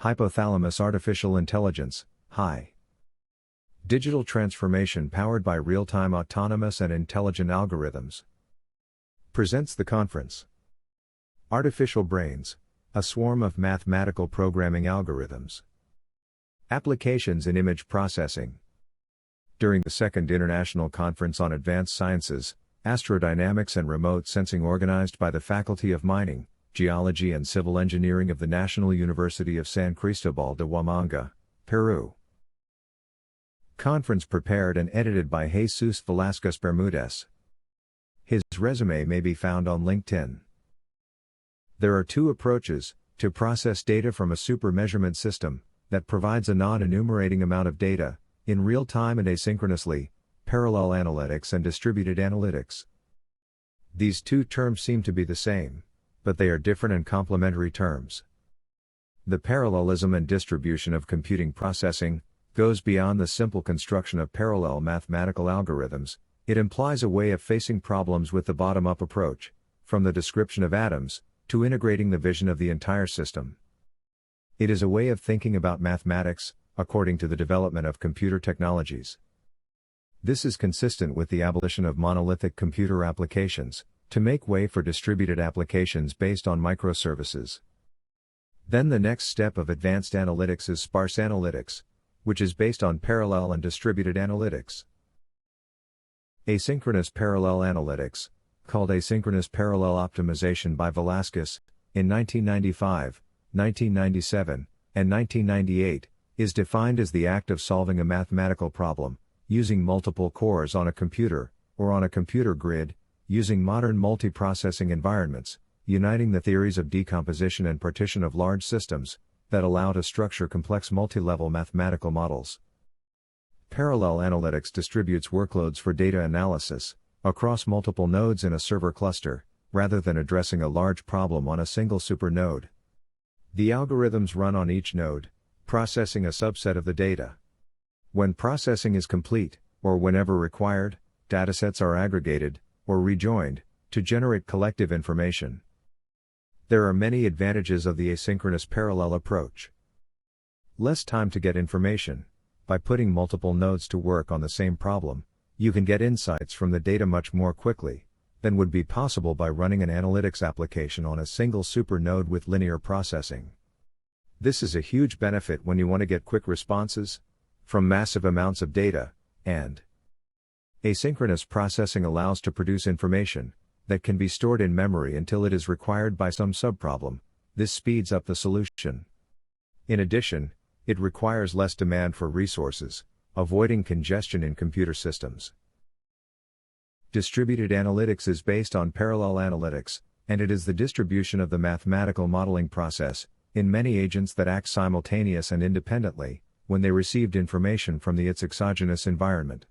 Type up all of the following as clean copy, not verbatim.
Hypothalamus Artificial Intelligence, HI. Digital transformation powered by real-time autonomous and intelligent algorithms. Presents the conference. Artificial Brains, a swarm of mathematical programming algorithms. Applications in image processing. During the Second International Conference on Advanced Sciences, Astrodynamics and Remote Sensing organized by the Faculty of Mining, Geology and Civil Engineering of the National University of San Cristobal de Huamanga, Peru. Conference prepared and edited by Jesus Velasquez Bermudez. His resume may be found on LinkedIn. There are two approaches to process data from a super measurement system that provides a non-enumerating amount of data, in real time and asynchronously: parallel analytics and distributed analytics. These two terms seem to be the same, but they are different and complementary terms. The parallelism and distribution of computing processing goes beyond the simple construction of parallel mathematical algorithms. It implies a way of facing problems with the bottom-up approach, from the description of atoms to integrating the vision of the entire system. It is a way of thinking about mathematics, according to the development of computer technologies. This is consistent with the abolition of monolithic computer applications, to make way for distributed applications based on microservices. Then the next step of advanced analytics is sparse analytics, which is based on parallel and distributed analytics. Asynchronous parallel analytics, called asynchronous parallel optimization by Velasquez, in 1995, 1997, and 1998, is defined as the act of solving a mathematical problem, using multiple cores on a computer, or on a computer grid, using modern multiprocessing environments, uniting the theories of decomposition and partition of large systems, that allow to structure complex multi-level mathematical models. Parallel analytics distributes workloads for data analysis, across multiple nodes in a server cluster, rather than addressing a large problem on a single supernode. The algorithms run on each node, processing a subset of the data. When processing is complete, or whenever required, datasets are aggregated, or rejoined, to generate collective information. There are many advantages of the asynchronous parallel approach. Less time to get information. By putting multiple nodes to work on the same problem, you can get insights from the data much more quickly than would be possible by running an analytics application on a single supernode with linear processing. This is a huge benefit when you want to get quick responses from massive amounts of data, and asynchronous processing allows to produce information that can be stored in memory until it is required by some subproblem. This speeds up the solution. In addition, it requires less demand for resources, avoiding congestion in computer systems. Distributed analytics is based on parallel analytics, and it is the distribution of the mathematical modeling process in many agents that act simultaneous and independently when they received information from its exogenous environment.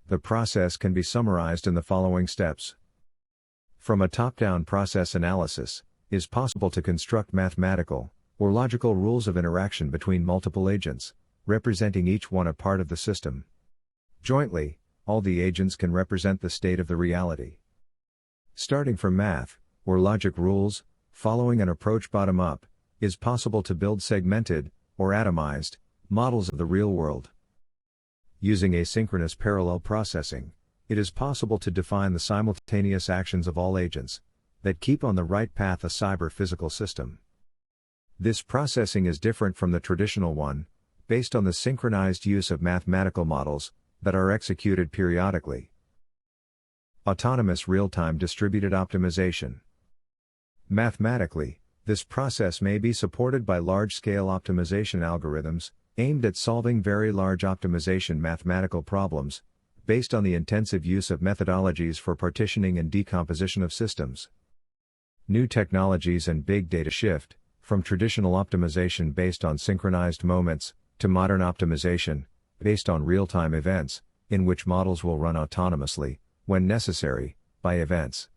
The process can be summarized in the following steps. From a top-down process analysis, it is possible to construct mathematical or logical rules of interaction between multiple agents, representing each one a part of the system. Jointly, all the agents can represent the state of the reality. Starting from math, or logic rules, following an approach bottom-up, it is possible to build segmented, or atomized, models of the real world. Using asynchronous parallel processing, it is possible to define the simultaneous actions of all agents that keep on the right path a cyber-physical system. This processing is different from the traditional one, based on the synchronized use of mathematical models that are executed periodically. Autonomous real-time distributed optimization. Mathematically, this process may be supported by large-scale optimization algorithms, aimed at solving very large optimization mathematical problems, based on the intensive use of methodologies for partitioning and decomposition of systems. New technologies and big data shift from traditional optimization based on synchronized moments, to modern optimization, based on real-time events, in which models will run autonomously, when necessary, by events.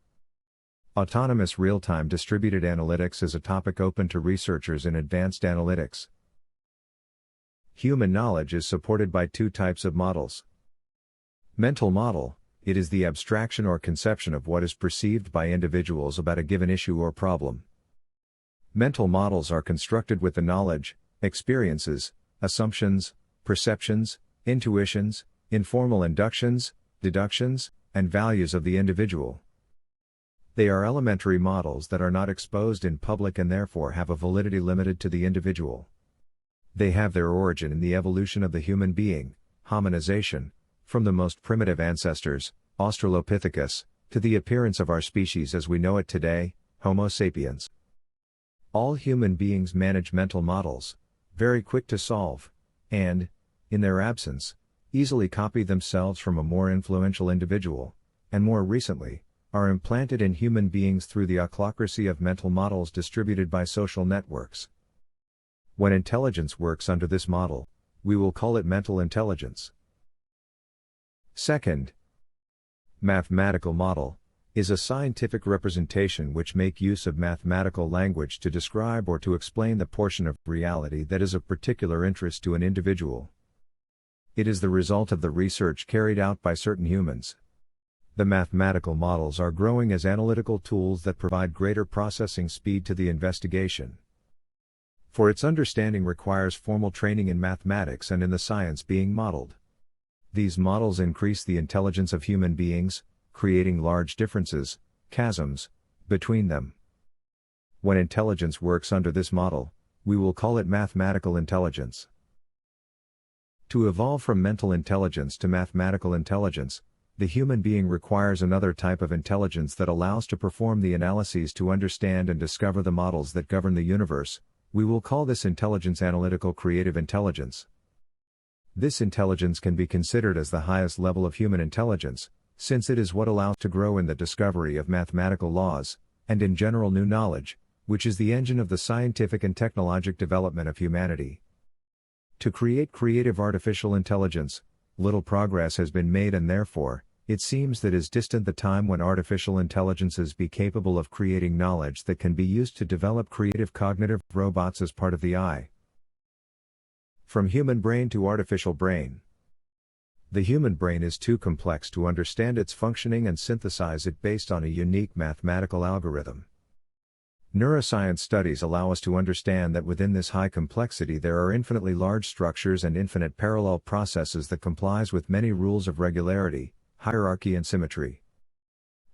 Autonomous real-time distributed analytics is a topic open to researchers in advanced analytics. Human knowledge is supported by two types of models. Mental model, it is the abstraction or conception of what is perceived by individuals about a given issue or problem. Mental models are constructed with the knowledge, experiences, assumptions, perceptions, intuitions, informal inductions, deductions, and values of the individual. They are elementary models that are not exposed in public and therefore have a validity limited to the individual. They have their origin in the evolution of the human being, hominization, from the most primitive ancestors, Australopithecus, to the appearance of our species as we know it today, Homo sapiens. All human beings manage mental models, very quick to solve, and, in their absence, easily copy themselves from a more influential individual, and more recently, are implanted in human beings through the ochlocracy of mental models distributed by social networks. When intelligence works under this model, we will call it mental intelligence. Second, mathematical model is a scientific representation which make use of mathematical language to describe or to explain the portion of reality that is of particular interest to an individual. It is the result of the research carried out by certain humans. The mathematical models are growing as analytical tools that provide greater processing speed to the investigation. For its understanding requires formal training in mathematics and in the science being modeled. These models increase the intelligence of human beings, creating large differences, chasms, between them. When intelligence works under this model, we will call it mathematical intelligence. To evolve from mental intelligence to mathematical intelligence, the human being requires another type of intelligence that allows to perform the analyses to understand and discover the models that govern the universe. We will call this intelligence analytical creative intelligence. This intelligence can be considered as the highest level of human intelligence, since it is what allows to grow in the discovery of mathematical laws, and in general new knowledge, which is the engine of the scientific and technologic development of humanity. To create creative artificial intelligence, little progress has been made and therefore, it seems that is distant the time when artificial intelligences be capable of creating knowledge that can be used to develop creative cognitive robots as part of the eye. From human brain to artificial brain. The human brain is too complex to understand its functioning and synthesize it based on a unique mathematical algorithm. Neuroscience studies allow us to understand that within this high complexity there are infinitely large structures and infinite parallel processes that complies with many rules of regularity, hierarchy and symmetry.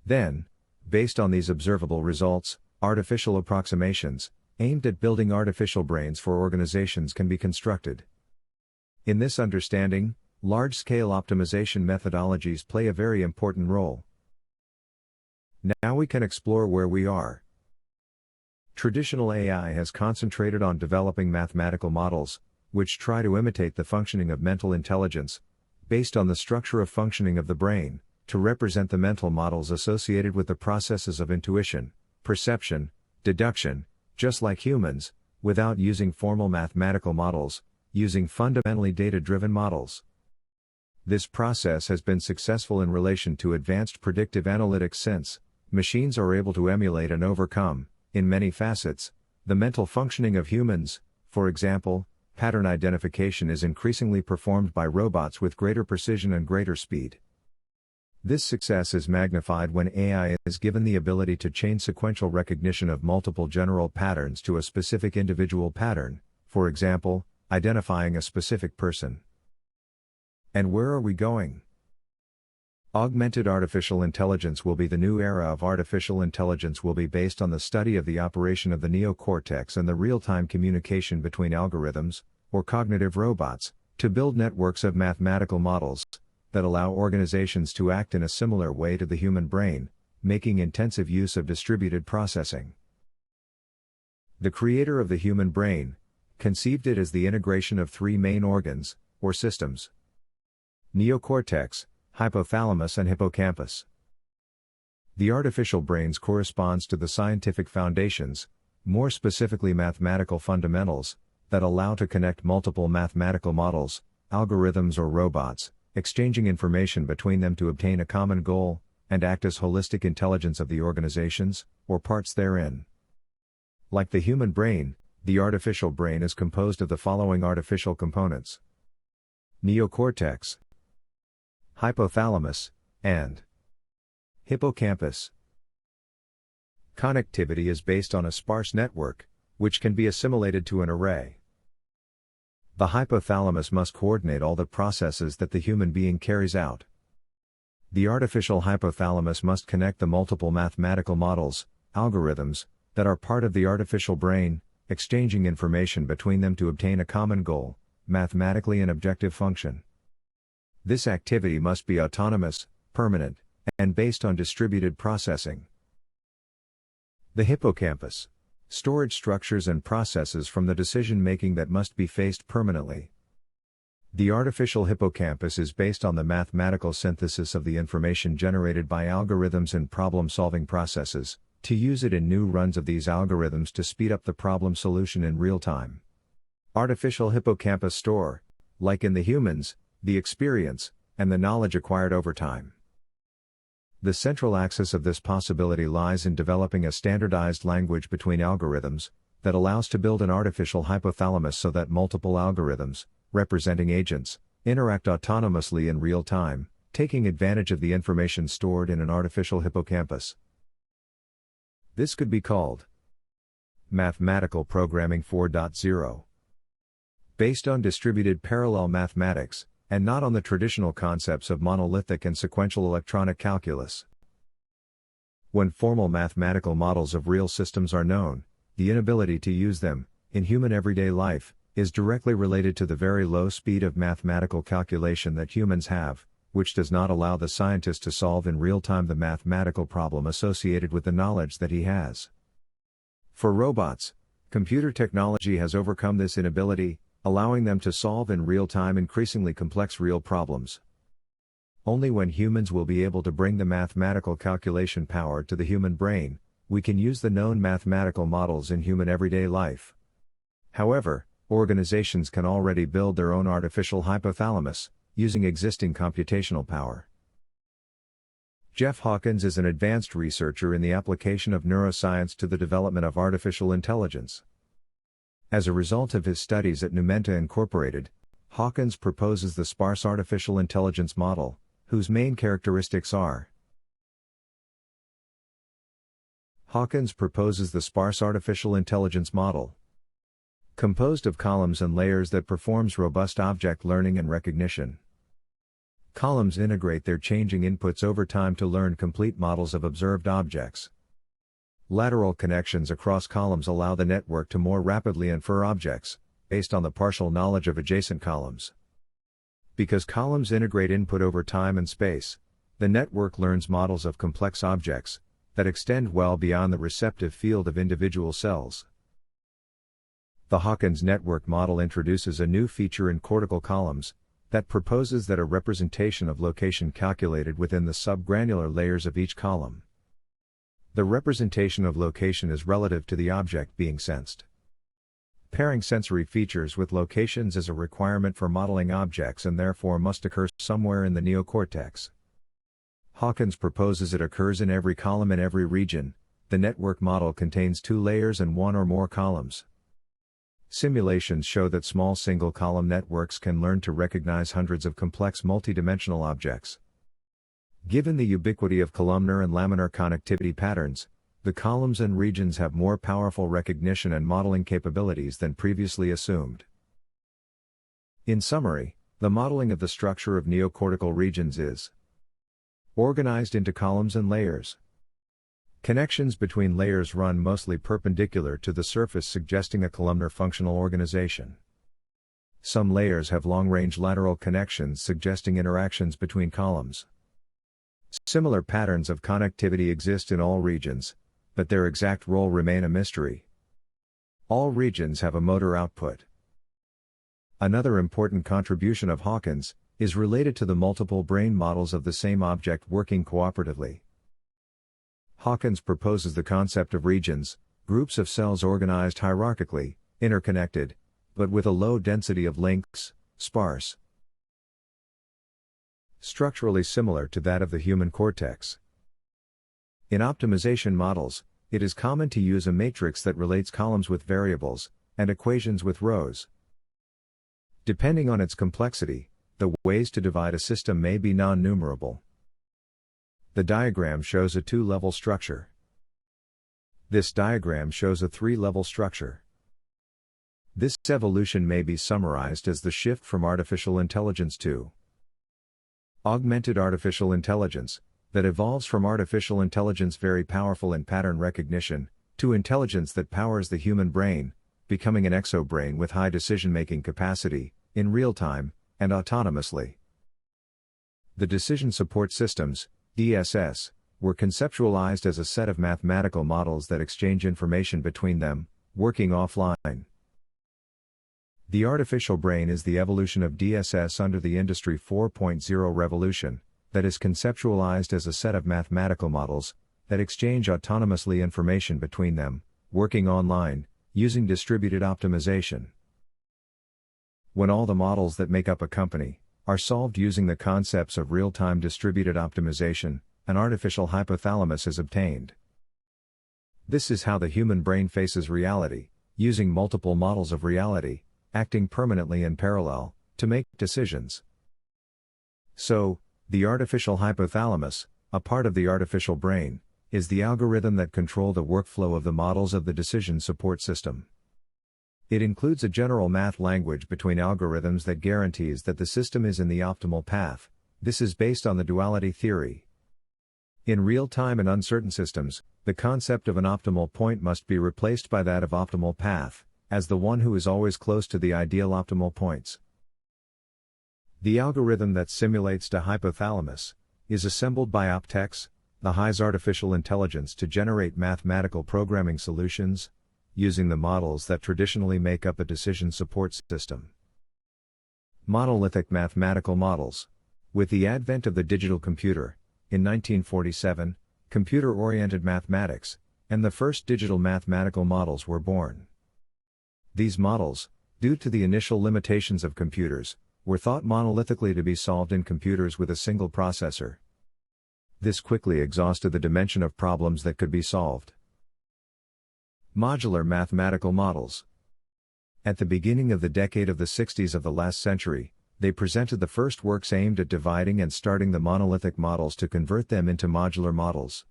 Then, based on these observable results, artificial approximations, aimed at building artificial brains for organizations can be constructed. In this understanding, large-scale optimization methodologies play a very important role. Now we can explore where we are. Traditional AI has concentrated on developing mathematical models, which try to imitate the functioning of mental intelligence, based on the structure of functioning of the brain, to represent the mental models associated with the processes of intuition, perception, deduction, just like humans, without using formal mathematical models, using fundamentally data-driven models. This process has been successful in relation to advanced predictive analytics since machines are able to emulate and overcome, in many facets, the mental functioning of humans. For example, pattern identification is increasingly performed by robots with greater precision and greater speed. This success is magnified when AI is given the ability to chain sequential recognition of multiple general patterns to a specific individual pattern, for example, identifying a specific person. And where are we going? Augmented artificial intelligence will be the new era of artificial intelligence will be based on the study of the operation of the neocortex and the real-time communication between algorithms, or cognitive robots, to build networks of mathematical models that allow organizations to act in a similar way to the human brain, making intensive use of distributed processing. The creator of the human brain conceived it as the integration of three main organs, or systems: neocortex, hypothalamus and hippocampus. The artificial brains corresponds to the scientific foundations, more specifically mathematical fundamentals, that allow to connect multiple mathematical models, algorithms or robots, exchanging information between them to obtain a common goal, and act as holistic intelligence of the organizations, or parts therein. Like the human brain, the artificial brain is composed of the following artificial components: neocortex, hypothalamus, and hippocampus. Connectivity is based on a sparse network, which can be assimilated to an array. The hypothalamus must coordinate all the processes that the human being carries out. The artificial hypothalamus must connect the multiple mathematical models, algorithms, that are part of the artificial brain, exchanging information between them to obtain a common goal, mathematically an objective function. This activity must be autonomous, permanent, and based on distributed processing. The hippocampus. Storage structures and processes from the decision-making that must be faced permanently. The artificial hippocampus is based on the mathematical synthesis of the information generated by algorithms and problem-solving processes, to use it in new runs of these algorithms to speed up the problem solution in real time. Artificial hippocampus store, like in the humans, the experience, and the knowledge acquired over time. The central axis of this possibility lies in developing a standardized language between algorithms, that allows to build an artificial hypothalamus so that multiple algorithms, representing agents, interact autonomously in real time, taking advantage of the information stored in an artificial hippocampus. This could be called Mathematical Programming 4.0. Based on distributed parallel mathematics, and not on the traditional concepts of monolithic and sequential electronic calculus. When formal mathematical models of real systems are known, the inability to use them, in human everyday life, is directly related to the very low speed of mathematical calculation that humans have, which does not allow the scientist to solve in real time the mathematical problem associated with the knowledge that he has. For robots, computer technology has overcome this inability, allowing them to solve in real time increasingly complex real problems. Only when humans will be able to bring the mathematical calculation power to the human brain, we can use the known mathematical models in human everyday life. However, organizations can already build their own artificial hypothalamus, using existing computational power. Jeff Hawkins is an advanced researcher in the application of neuroscience to the development of artificial intelligence. As a result of his studies at Numenta Incorporated, Hawkins proposes the sparse artificial intelligence model, whose main characteristics are. Hawkins proposes the sparse artificial intelligence model, composed of columns and layers that performs robust object learning and recognition. Columns integrate their changing inputs over time to learn complete models of observed objects. Lateral connections across columns allow the network to more rapidly infer objects, based on the partial knowledge of adjacent columns. Because columns integrate input over time and space, the network learns models of complex objects, that extend well beyond the receptive field of individual cells. The Hawkins network model introduces a new feature in cortical columns, that proposes that a representation of location calculated within the subgranular layers of each column. The representation of location is relative to the object being sensed. Pairing sensory features with locations is a requirement for modeling objects and therefore must occur somewhere in the neocortex. Hawkins proposes it occurs in every column in every region. The network model contains 2 layers and 1 or more columns. Simulations show that small single-column networks can learn to recognize hundreds of complex multidimensional objects. Given the ubiquity of columnar and laminar connectivity patterns, the columns and regions have more powerful recognition and modeling capabilities than previously assumed. In summary, the modeling of the structure of neocortical regions is organized into columns and layers. Connections between layers run mostly perpendicular to the surface, suggesting a columnar functional organization. Some layers have long-range lateral connections, suggesting interactions between columns. Similar patterns of connectivity exist in all regions, but their exact role remain a mystery. All regions have a motor output. Another important contribution of Hawkins is related to the multiple brain models of the same object working cooperatively. Hawkins proposes the concept of regions, groups of cells organized hierarchically, interconnected, but with a low density of links, sparse. Structurally similar to that of the human cortex. In optimization models, it is common to use a matrix that relates columns with variables, and equations with rows. Depending on its complexity, the ways to divide a system may be non-numerable. The diagram shows a 2-level structure. This diagram shows a 3-level structure. This evolution may be summarized as the shift from artificial intelligence to augmented artificial intelligence, that evolves from artificial intelligence very powerful in pattern recognition, to intelligence that powers the human brain, becoming an exobrain with high decision-making capacity, in real time, and autonomously. The decision support systems, DSS, were conceptualized as a set of mathematical models that exchange information between them, working offline. The artificial brain is the evolution of DSS under the Industry 4.0 revolution, that is conceptualized as a set of mathematical models that exchange autonomously information between them, working online, using distributed optimization. When all the models that make up a company are solved using the concepts of real-time distributed optimization, an artificial hypothalamus is obtained. This is how the human brain faces reality, using multiple models of reality, acting permanently in parallel, to make decisions. So, the artificial hypothalamus, a part of the artificial brain, is the algorithm that control the workflow of the models of the decision support system. It includes a general math language between algorithms that guarantees that the system is in the optimal path. This is based on the duality theory. In real-time and uncertain systems, the concept of an optimal point must be replaced by that of optimal path, as the one who is always close to the ideal optimal points. The algorithm that simulates the hypothalamus is assembled by Optex, the HI's artificial intelligence, to generate mathematical programming solutions, using the models that traditionally make up a decision support system. Monolithic mathematical models. With the advent of the digital computer, in 1947, computer-oriented mathematics, and the first digital mathematical models were born. These models, due to the initial limitations of computers, were thought monolithically to be solved in computers with a single processor. This quickly exhausted the dimension of problems that could be solved. Modular mathematical models. At the beginning of the decade of the 60s of the last century, they presented the first works aimed at dividing and starting the monolithic models to convert them into modular models.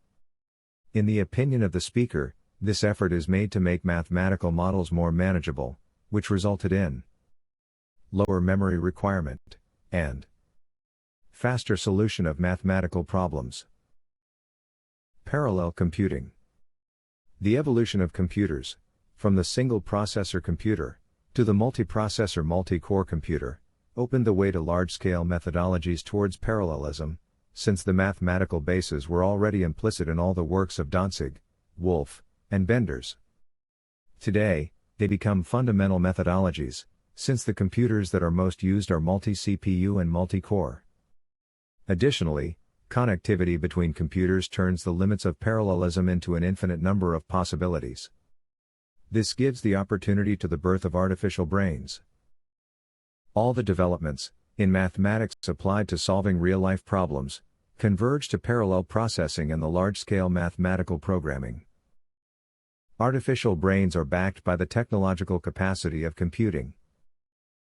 In the opinion of the speaker, this effort is made to make mathematical models more manageable, which resulted in lower memory requirement and faster solution of mathematical problems. Parallel computing. The evolution of computers, from the single-processor computer to the multiprocessor multi-core computer, opened the way to large-scale methodologies towards parallelism, since the mathematical bases were already implicit in all the works of Dantzig, Wolff, and Benders. Today, they become fundamental methodologies, since the computers that are most used are multi-CPU and multi-core. Additionally, connectivity between computers turns the limits of parallelism into an infinite number of possibilities. This gives the opportunity to the birth of artificial brains. All the developments, in mathematics applied to solving real-life problems, converge to parallel processing and the large-scale mathematical programming. Artificial brains are backed by the technological capacity of computing.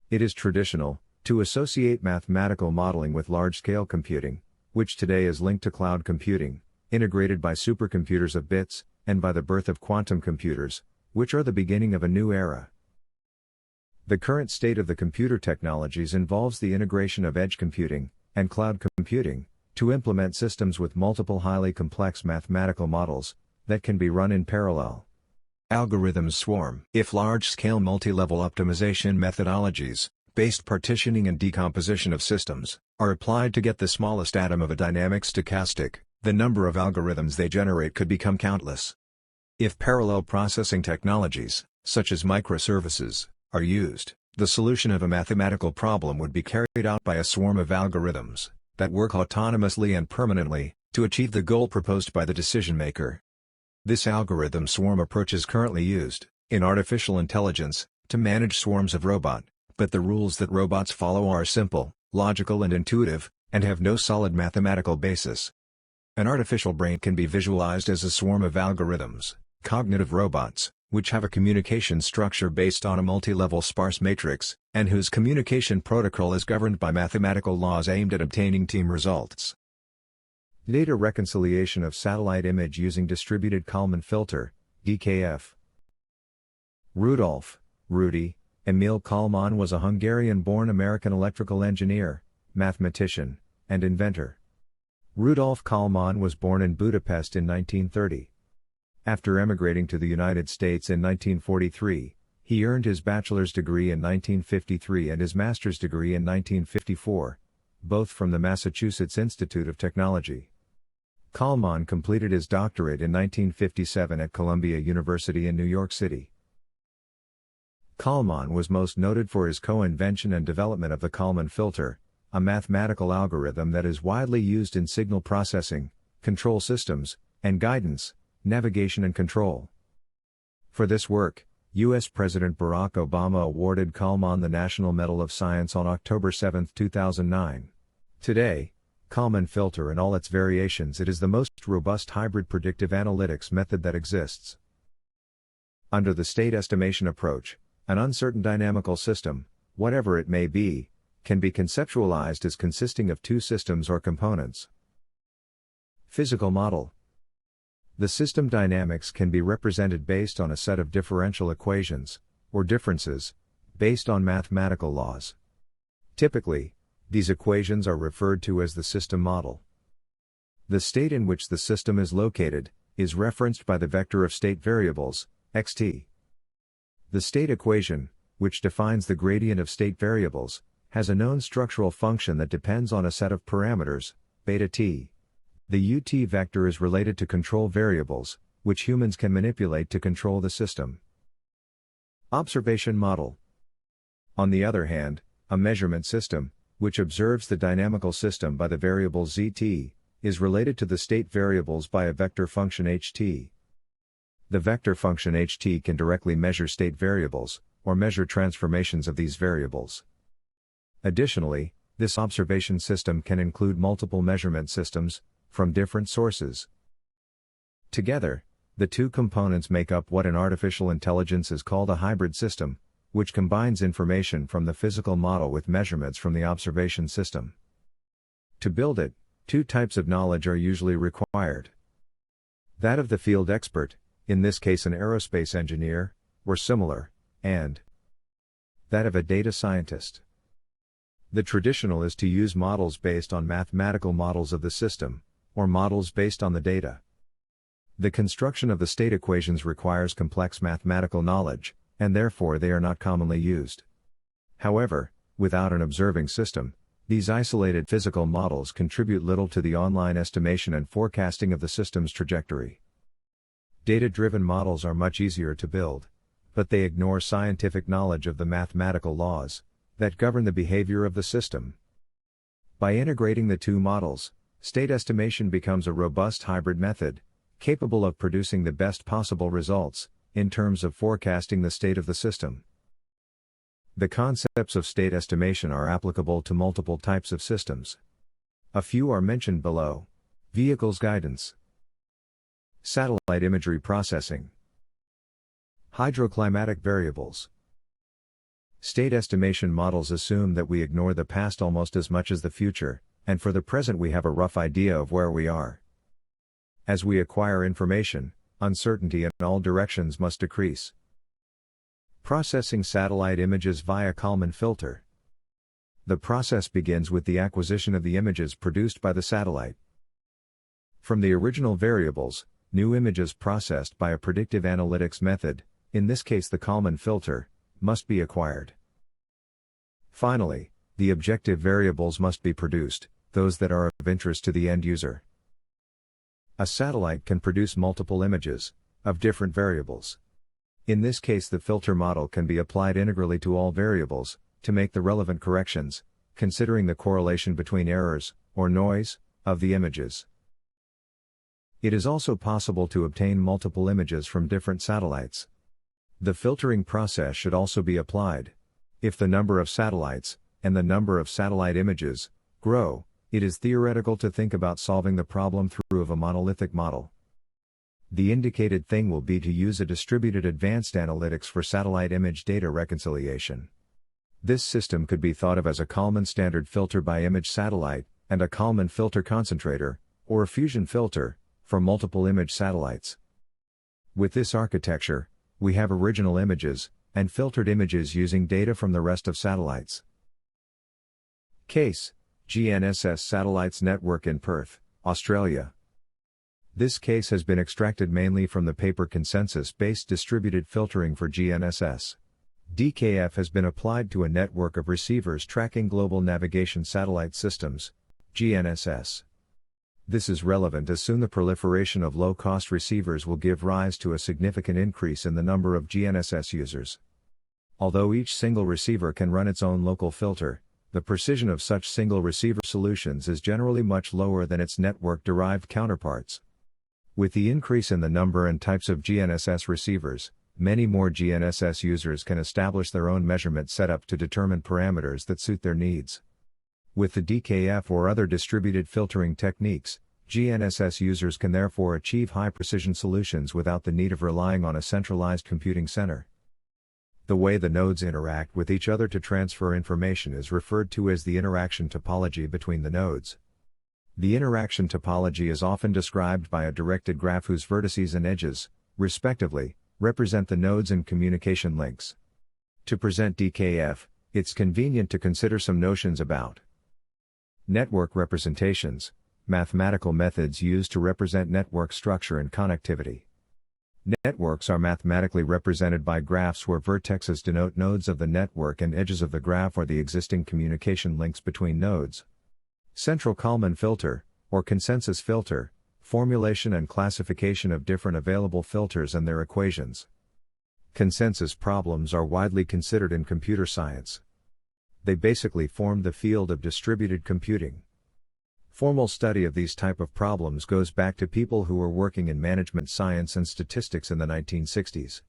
It is traditional to associate mathematical modeling with large-scale computing, which today is linked to cloud computing, integrated by supercomputers of bits, and by the birth of quantum computers, which are the beginning of a new era. The current state of the computer technologies involves the integration of edge computing and cloud computing to implement systems with multiple highly complex mathematical models that can be run in parallel. Algorithms swarm. If large-scale multi-level optimization methodologies, based partitioning and decomposition of systems, are applied to get the smallest atom of a dynamic stochastic, the number of algorithms they generate could become countless. If parallel processing technologies, such as microservices, are used, the solution of a mathematical problem would be carried out by a swarm of algorithms that work autonomously and permanently to achieve the goal proposed by the decision maker. This algorithm swarm approach is currently used in artificial intelligence to manage swarms of robots, but the rules that robots follow are simple, logical and intuitive, and have no solid mathematical basis. An artificial brain can be visualized as a swarm of algorithms, cognitive robots, which have a communication structure based on a multi-level sparse matrix, and whose communication protocol is governed by mathematical laws aimed at obtaining team results. Data reconciliation of satellite image using distributed Kalman filter, DKF. Rudolph, Rudy, Emil Kalman was a Hungarian-born American electrical engineer, mathematician, and inventor. Rudolf Kalman was born in Budapest in 1930. After emigrating to the United States in 1943, he earned his bachelor's degree in 1953 and his master's degree in 1954, both from the Massachusetts Institute of Technology. Kalman completed his doctorate in 1957 at Columbia University in New York City. Kalman was most noted for his co-invention and development of the Kalman filter, a mathematical algorithm that is widely used in signal processing, control systems, and guidance, navigation and control. For this work, U.S. President Barack Obama awarded Kalman the National Medal of Science on October 7, 2009. Today, Kalman filter in all its variations, it is the most robust hybrid predictive analytics method that exists. Under the state estimation approach, an uncertain dynamical system, whatever it may be, can be conceptualized as consisting of two systems or components. Physical model. The system dynamics can be represented based on a set of differential equations, or differences, based on mathematical laws. Typically, these equations are referred to as the system model. The state in which the system is located is referenced by the vector of state variables, xt. The state equation, which defines the gradient of state variables, has a known structural function that depends on a set of parameters, beta t. The ut vector is related to control variables, which humans can manipulate to control the system. Observation model. On the other hand, a measurement system, which observes the dynamical system by the variable zt, is related to the state variables by a vector function ht. The vector function ht can directly measure state variables, or measure transformations of these variables. Additionally, this observation system can include multiple measurement systems, from different sources. Together, the two components make up what in artificial intelligence is called a hybrid system, which combines information from the physical model with measurements from the observation system. To build it, two types of knowledge are usually required. That of the field expert, in this case an aerospace engineer, or similar, and that of a data scientist. The traditional is to use models based on mathematical models of the system, or models based on the data. The construction of the state equations requires complex mathematical knowledge, and therefore they are not commonly used. However, without an observing system, these isolated physical models contribute little to the online estimation and forecasting of the system's trajectory. Data-driven models are much easier to build, but they ignore scientific knowledge of the mathematical laws that govern the behavior of the system. By integrating the two models, state estimation becomes a robust hybrid method, capable of producing the best possible results, in terms of forecasting the state of the system. The concepts of state estimation are applicable to multiple types of systems. A few are mentioned below. Vehicles guidance, satellite imagery processing, hydroclimatic variables. State estimation models assume that we ignore the past almost as much as the future, and for the present we have a rough idea of where we are. As we acquire information, uncertainty in all directions must decrease. Processing satellite images via Kalman filter. The process begins with the acquisition of the images produced by the satellite. From the original variables, new images processed by a predictive analytics method, in this case the Kalman filter, must be acquired. Finally, the objective variables must be produced, those that are of interest to the end user. A satellite can produce multiple images, of different variables. In this case the filter model can be applied integrally to all variables, to make the relevant corrections, considering the correlation between errors, or noise, of the images. It is also possible to obtain multiple images from different satellites. The filtering process should also be applied. If the number of satellites, and the number of satellite images, grow, it is theoretical to think about solving the problem through a monolithic model. The indicated thing will be to use a distributed advanced analytics for satellite image data reconciliation. This system could be thought of as a Kalman standard filter by image satellite, and a Kalman filter concentrator, or a fusion filter, for multiple image satellites. With this architecture, we have original images, and filtered images using data from the rest of satellites. Case: GNSS Satellites Network in Perth, Australia. This case has been extracted mainly from the paper Consensus-based distributed filtering for GNSS. DKF has been applied to a network of receivers tracking global navigation satellite systems, GNSS. This is relevant as soon the proliferation of low-cost receivers will give rise to a significant increase in the number of GNSS users. Although each single receiver can run its own local filter, the precision of such single receiver solutions is generally much lower than its network-derived counterparts. With the increase in the number and types of GNSS receivers, many more GNSS users can establish their own measurement setup to determine parameters that suit their needs. With the DKF or other distributed filtering techniques, GNSS users can therefore achieve high-precision solutions without the need of relying on a centralized computing center. The way the nodes interact with each other to transfer information is referred to as the interaction topology between the nodes. The interaction topology is often described by a directed graph whose vertices and edges, respectively, represent the nodes and communication links. To present DKF, it's convenient to consider some notions about network representations, mathematical methods used to represent network structure and connectivity. Networks are mathematically represented by graphs where vertexes denote nodes of the network and edges of the graph are the existing communication links between nodes. Central Kalman filter, or consensus filter, formulation and classification of different available filters and their equations. Consensus problems are widely considered in computer science. They basically formed the field of distributed computing. Formal study of these type of problems goes back to people who were working in management science and statistics in the 1960s.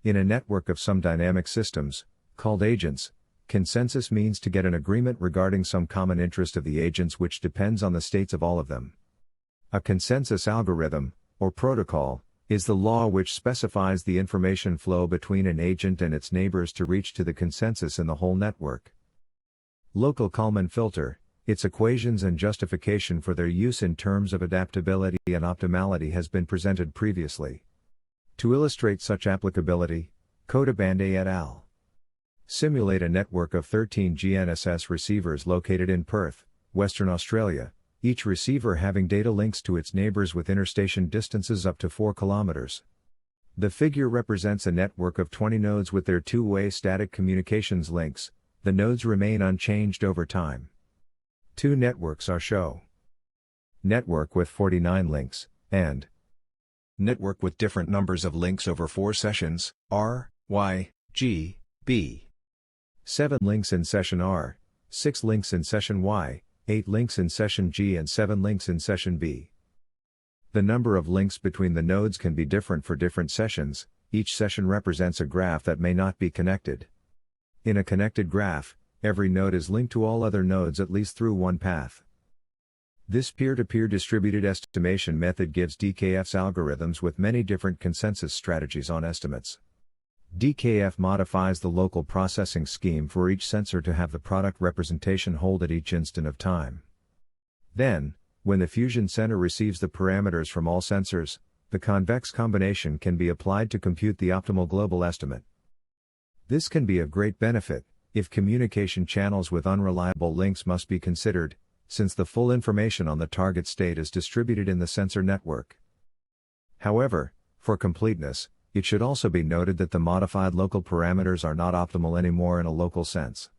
In a network of some dynamic systems, called agents, consensus means to get an agreement regarding some common interest of the agents which depends on the states of all of them. A consensus algorithm, or protocol, is the law which specifies the information flow between an agent and its neighbors to reach to the consensus in the whole network. Local Kalman filter, its equations and justification for their use in terms of adaptability and optimality has been presented previously. To illustrate such applicability, Kodabande et al. Simulate a network of 13 GNSS receivers located in Perth, Western Australia, each receiver having data links to its neighbors with interstation distances up to 4 kilometers. The figure represents a network of 20 nodes with their two-way static communications links. The nodes remain unchanged over time. Two networks are shown. Network with 49 links, and network with different numbers of links over 4 sessions, R, Y, G, B. 7 links in session R, 6 links in session Y, 8 links in session G and 7 links in session B. The number of links between the nodes can be different for different sessions, each session represents a graph that may not be connected. In a connected graph, every node is linked to all other nodes at least through one path. This peer-to-peer distributed estimation method gives DKF's algorithms with many different consensus strategies on estimates. DKF modifies the local processing scheme for each sensor to have the product representation hold at each instant of time. Then, when the fusion center receives the parameters from all sensors, the convex combination can be applied to compute the optimal global estimate. This can be of great benefit if communication channels with unreliable links must be considered, since the full information on the target state is distributed in the sensor network. However, for completeness, it should also be noted that the modified local parameters are not optimal anymore in a local sense.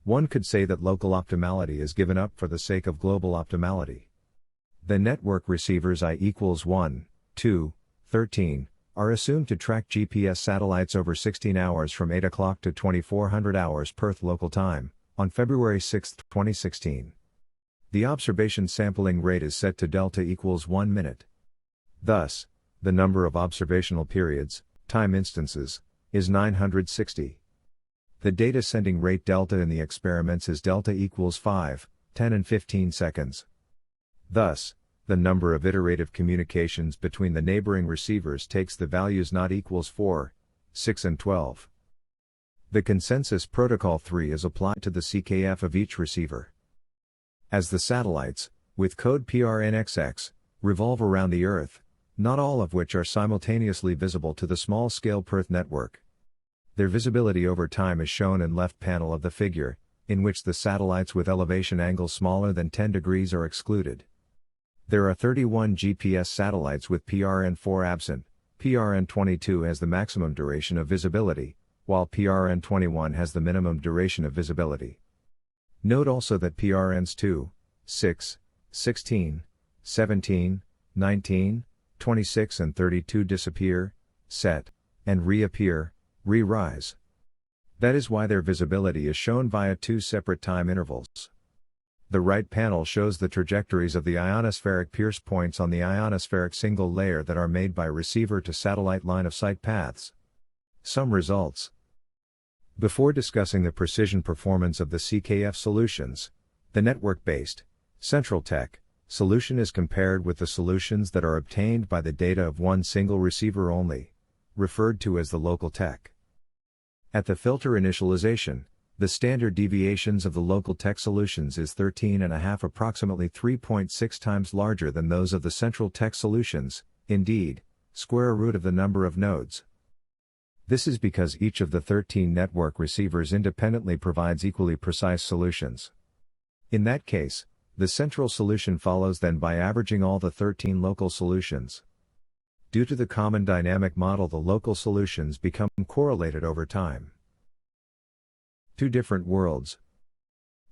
One could say that local optimality is given up for the sake of global optimality. The network receivers I equals 1, 2, 13, are assumed to track GPS satellites over 16 hours from 8 o'clock to 2400 hours Perth local time, on February 6, 2016. The observation sampling rate is set to delta equals 1 minute. Thus, the number of observational periods, time instances, is 960. The data sending rate delta in the experiments is delta equals 5, 10 and 15 seconds. Thus, the number of iterative communications between the neighboring receivers takes the values not equals 4, 6 and 12. The consensus protocol 3 is applied to the CKF of each receiver. As the satellites, with code PRNXX, revolve around the Earth, not all of which are simultaneously visible to the small-scale Perth network. Their visibility over time is shown in left panel of the figure, in which the satellites with elevation angles smaller than 10 degrees are excluded. There are 31 GPS satellites with PRN4 absent. PRN22 has the maximum duration of visibility, while PRN21 has the minimum duration of visibility. Note also that PRNs 2, 6, 16, 17, 19, 26 and 32 disappear, set, and reappear, re-rise. That is why their visibility is shown via two separate time intervals. The right panel shows the trajectories of the ionospheric pierce points on the ionospheric single layer that are made by receiver to satellite line-of-sight paths. Some results. Before discussing the precision performance of the CKF solutions, the network-based, CentralTech, solution is compared with the solutions that are obtained by the data of one single receiver only, referred to as the local tech. At the filter initialization, the standard deviations of the local tech solutions is 13.5, approximately 3.6 times larger than those of the CentralTech solutions, indeed, square root of the number of nodes. This is because each of the 13 network receivers independently provides equally precise solutions. In that case, the central solution follows then by averaging all the 13 local solutions. Due to the common dynamic model, the local solutions become correlated over time. Two different worlds.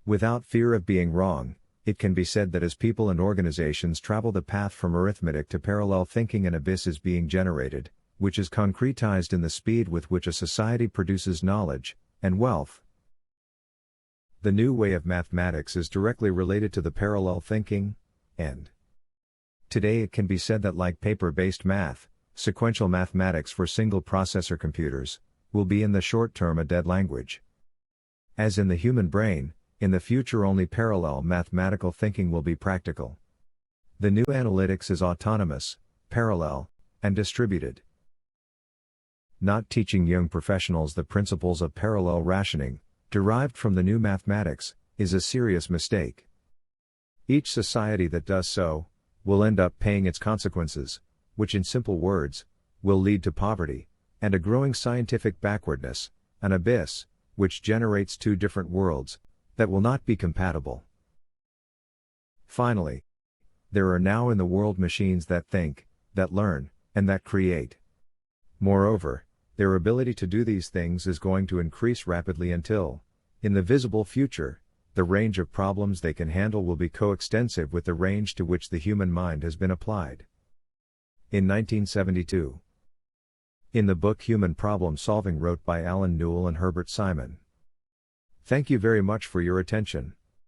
Without fear of being wrong, it can be said that as people and organizations travel the path from arithmetic to parallel thinking, an abyss is being generated, which is concretized in the speed with which a society produces knowledge and wealth. The new way of mathematics is directly related to the parallel thinking, and today it can be said that, like paper-based math, sequential mathematics for single-processor computers will be in the short term a dead language. As in the human brain, in the future only parallel mathematical thinking will be practical. The new analytics is autonomous, parallel, and distributed. Not teaching young professionals the principles of parallel rationing, derived from the new mathematics, is a serious mistake. Each society that does so will end up paying its consequences, which in simple words, will lead to poverty, and a growing scientific backwardness, an abyss, which generates two different worlds that will not be compatible. Finally, there are now in the world machines that think, that learn, and that create. Moreover, their ability to do these things is going to increase rapidly until, in the visible future, the range of problems they can handle will be coextensive with the range to which the human mind has been applied. In 1972, in the book Human Problem Solving, wrote by Alan Newell and Herbert Simon. Thank you very much for your attention.